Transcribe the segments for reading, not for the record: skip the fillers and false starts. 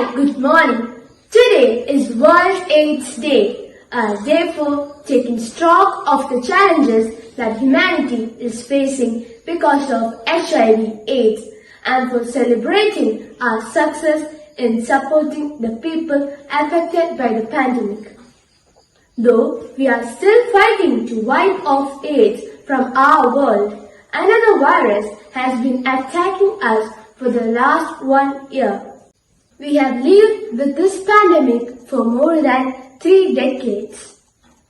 Hi, good morning. Today is World AIDS Day, a day for taking stock of the challenges that humanity is facing because of HIV/AIDS and for celebrating our success in supporting the people affected by the pandemic. Though we are still fighting to wipe off AIDS from our world, another virus has been attacking us for the last 1 year. We have lived with this pandemic for more than 3 decades.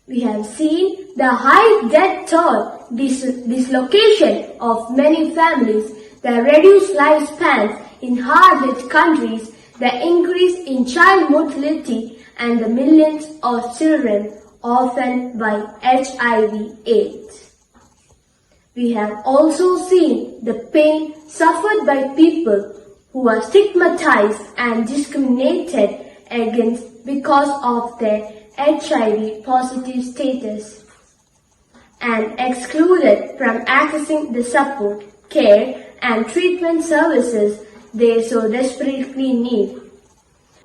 We have seen the high death toll, dislocation of many families, the reduced lifespans in hard-hit countries, the increase in child mortality, and the millions of children orphaned by HIV/AIDS. We have also seen the pain suffered by people who are stigmatized and discriminated against because of their HIV positive status and excluded from accessing the support, care and treatment services they so desperately need.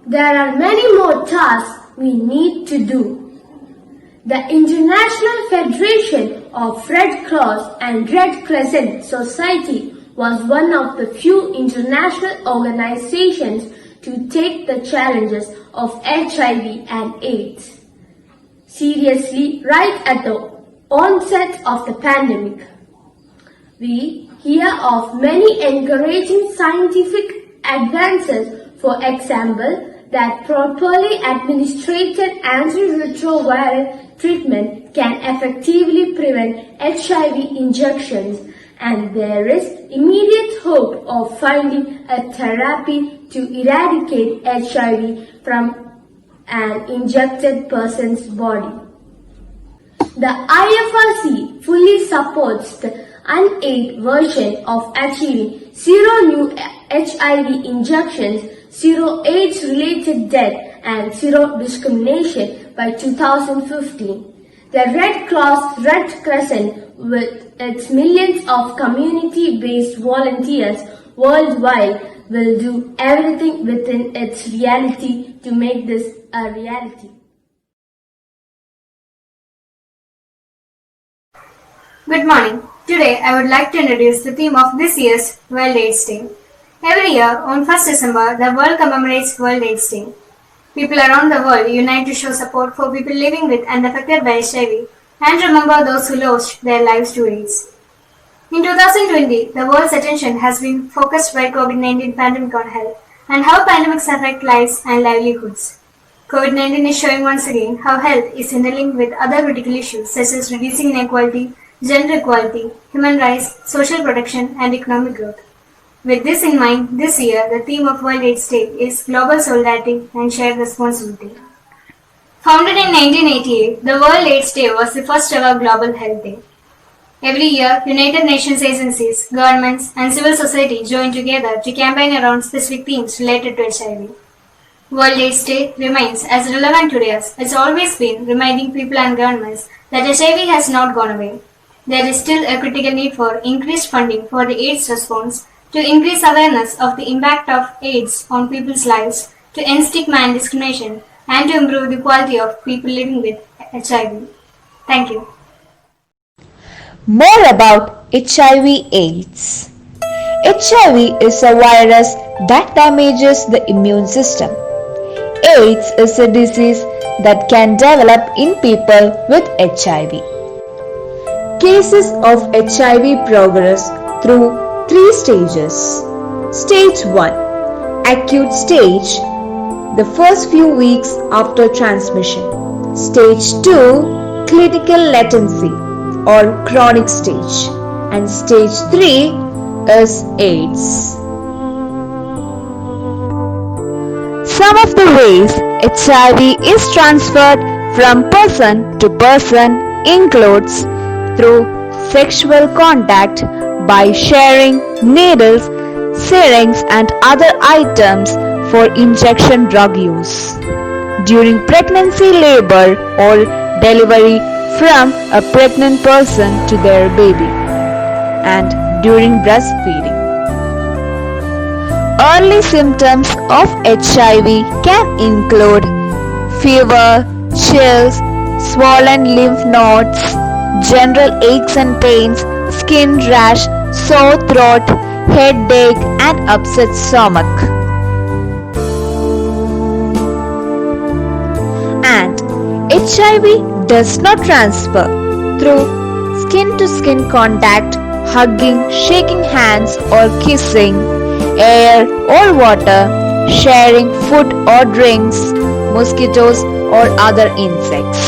There are many more tasks we need to do. The International Federation of Red Cross and Red Crescent Society was one of the few international organizations to take the challenges of HIV and AIDS seriously right at the onset of the pandemic. We hear of many encouraging scientific advances, for example, that properly administered antiretroviral treatment can effectively prevent HIV injections, and there is immediate hope of finding a therapy to eradicate HIV from an injected person's body. The IFRC fully supports the unaided version of achieving zero new HIV injections, zero AIDS-related death, and zero discrimination by 2015. The Red Cross Red Crescent, with its millions of community-based volunteers worldwide, will do everything within its reality to make this a reality. Good morning. Today I would like to introduce the theme of this year's World AIDS Day. Every year on 1st December, the world commemorates World AIDS Day. People around the world unite to show support for people living with and affected by HIV and remember those who lost their lives to AIDS. In 2020, the world's attention has been focused by COVID-19 pandemic on health and how pandemics affect lives and livelihoods. COVID-19 is showing once again how health is interlinked with other critical issues such as reducing inequality, gender equality, human rights, social protection, and economic growth. With this in mind, this year the theme of World AIDS Day is Global Solidarity and Shared Responsibility. Founded in 1988, the World AIDS Day was the first ever global health day. Every year, United Nations agencies, governments, and civil society join together to campaign around specific themes related to HIV. World AIDS Day remains as relevant today as it's always been, reminding people and governments that HIV has not gone away. There is still a critical need for increased funding for the AIDS response, to increase awareness of the impact of AIDS on people's lives, to end stigma and discrimination, and to improve the quality of people living with HIV. Thank you. More about HIV/AIDS. HIV is a virus that damages the immune system. AIDS is a disease that can develop in people with HIV. Cases of HIV progress through 3 stages. Stage 1, acute stage, the first few weeks after transmission. Stage 2, clinical latency or chronic stage. And stage 3 is AIDS. Some of the ways HIV is transferred from person to person includes through sexual contact, by sharing needles, syringes and other items for injection drug use, during pregnancy, labor or delivery from a pregnant person to their baby, and during breastfeeding. Early symptoms of HIV can include fever, chills, swollen lymph nodes, general aches and pains, skin rash, sore throat, headache, and upset stomach. And HIV does not transfer through skin to skin contact, hugging, shaking hands, or kissing, air or water, sharing food or drinks, mosquitoes, or other insects.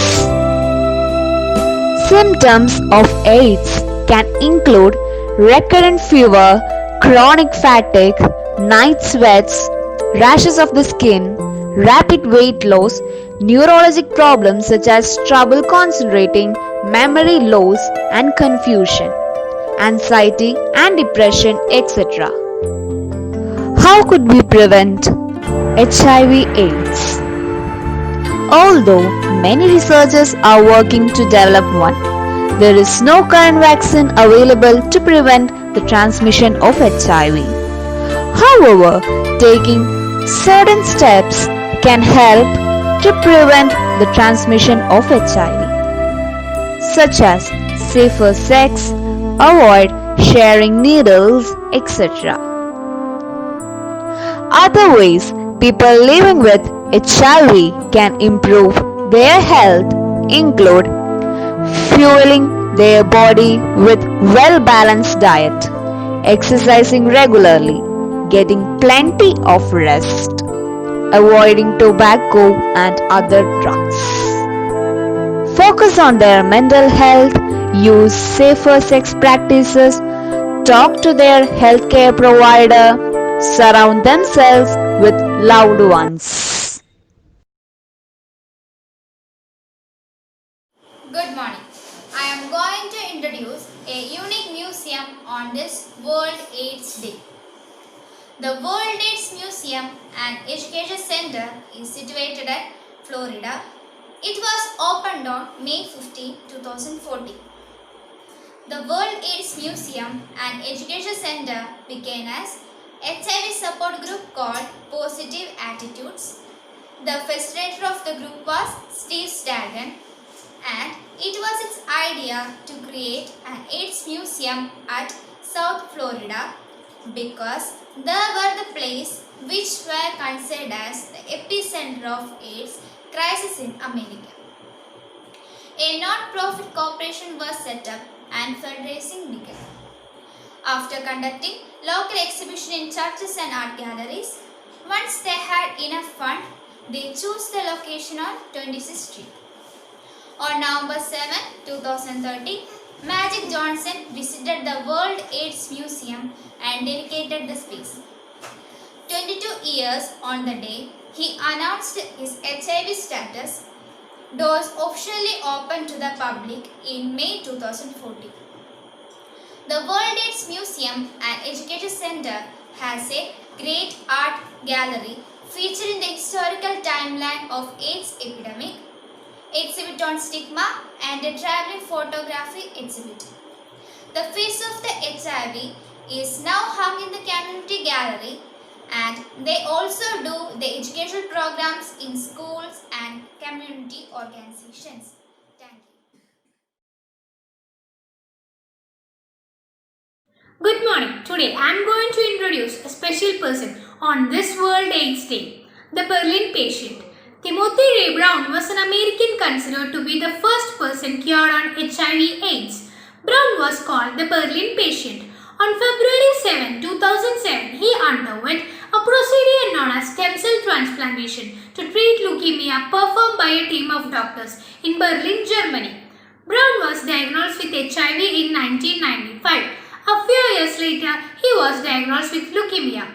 Symptoms of AIDS can include recurrent fever, chronic fatigue, night sweats, rashes of the skin, rapid weight loss, neurologic problems such as trouble concentrating, memory loss and confusion, anxiety and depression, etc. How could we prevent HIV/AIDS? Although many researchers are working to develop one, there is no current vaccine available to prevent the transmission of HIV. However, taking certain steps can help to prevent the transmission of HIV, such as safer sex, avoid sharing needles, etc. Other ways people living with HIV can improve their health include fueling their body with well-balanced diet, exercising regularly, getting plenty of rest, avoiding tobacco and other drugs. Focus on their mental health, use safer sex practices, talk to their healthcare provider, surround themselves with loved ones. Good morning. I am going to introduce a unique museum on this World AIDS Day. The World AIDS Museum and Education Center is situated at Florida. It was opened on May 15, 2014. The World AIDS Museum and Education Center began as HIV support group called Positive Attitudes. The facilitator of the group was Steve Stagan, and it was its idea to create an AIDS museum at South Florida because they were the place which were considered as the epicenter of AIDS crisis in America. A non-profit corporation was set up and fundraising began. After conducting local exhibition in churches and art galleries, once they had enough fund, they chose the location on 26th Street. On November 7, 2013, Magic Johnson visited the World AIDS Museum and dedicated the space. 22 years on the day, he announced his HIV status. Doors officially opened to the public in May 2014. The World AIDS Museum and Education Center has a great art gallery featuring the historical timeline of AIDS epidemic, exhibit on stigma, and a traveling photography exhibit. The face of the HIV is now hung in the community gallery, and they also do the educational programs in schools and community organizations. Thank you. Good morning. Today I am going to introduce a special person on this World AIDS Day, the Berlin patient. Timothy Ray Brown was an American considered to be the first person cured on HIV/AIDS. Brown was called the Berlin patient. On February 7, 2007, he underwent a procedure known as stem cell transplantation to treat leukemia performed by a team of doctors in Berlin, Germany. Brown was diagnosed with HIV in 1995. A few years later, he was diagnosed with leukemia.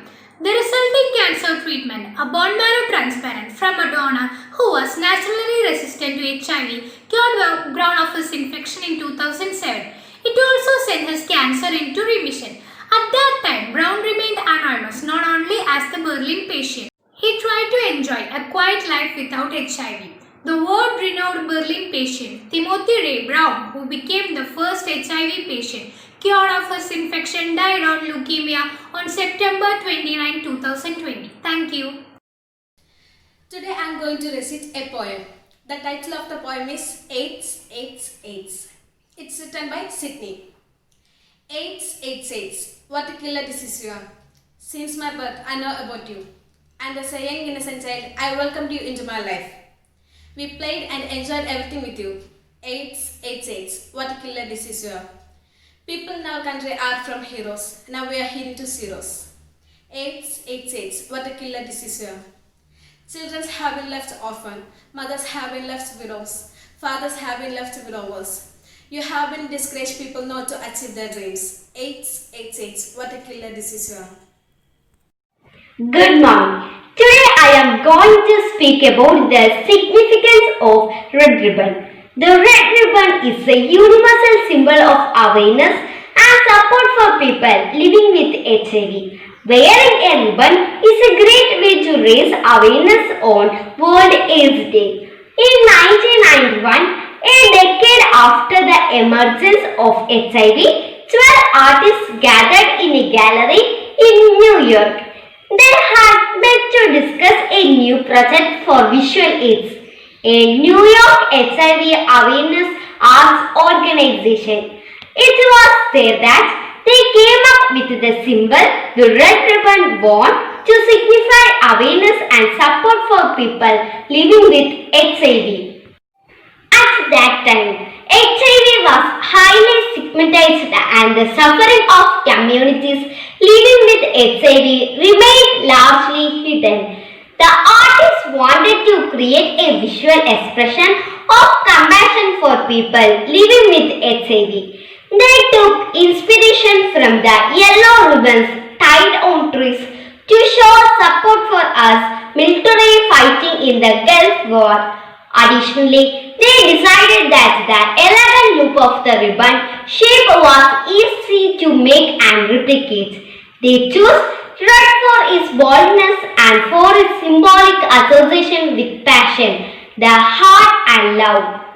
The resulting cancer treatment, a bone marrow transplant from a donor who was naturally resistant to HIV, cured Brown of his infection in 2007. It also sent his cancer into remission. At that time, Brown remained anonymous, not only as the Berlin patient. He tried to enjoy a quiet life without HIV. The world-renowned Berlin patient, Timothy Ray Brown, who became the first HIV patient cured of his infection, died on leukemia on September 29, 2020. Thank you. Today I am going to recite a poem. The title of the poem is AIDS, AIDS, AIDS. It's written by Sydney. AIDS, AIDS, AIDS. What a killer disease you are. Since my birth, I know about you. And as a young innocent child, I welcomed you into my life. We played and enjoyed everything with you. AIDS, AIDS, AIDS. What a killer disease you are. People in our country are from heroes. Now we are heading to zeros. AIDS, AIDS, AIDS. What a killer disease you are. Children have been left orphan. Mothers have been left widows. Fathers have been left widowers. You have been discouraged people not to achieve their dreams. AIDS, AIDS, AIDS. What a killer disease you are. Good morning. Today I am going to speak about the significance of red ribbon. The red ribbon is a universal symbol of awareness and support for people living with HIV. Wearing a ribbon is a great way to raise awareness on World AIDS Day. In 1991, a decade after the emergence of HIV, 12 artists gathered in a gallery in New York. They had met to discuss a new project for visual aids, a New York HIV awareness arts organization. It was there that they came up with the symbol, the red ribbon worn to signify awareness and support for people living with HIV. At that time, HIV was highly stigmatized and the suffering of communities living with HIV remained largely hidden. The artists wanted to create a visual expression of compassion for people living with HIV. They took inspiration from the yellow ribbons tied on trees to show support for us military fighting in the Gulf War. Additionally, they decided that the elegant look of the ribbon shape was easy to make and replicate. They chose red for its boldness and for its symbolic association with passion, the heart and love.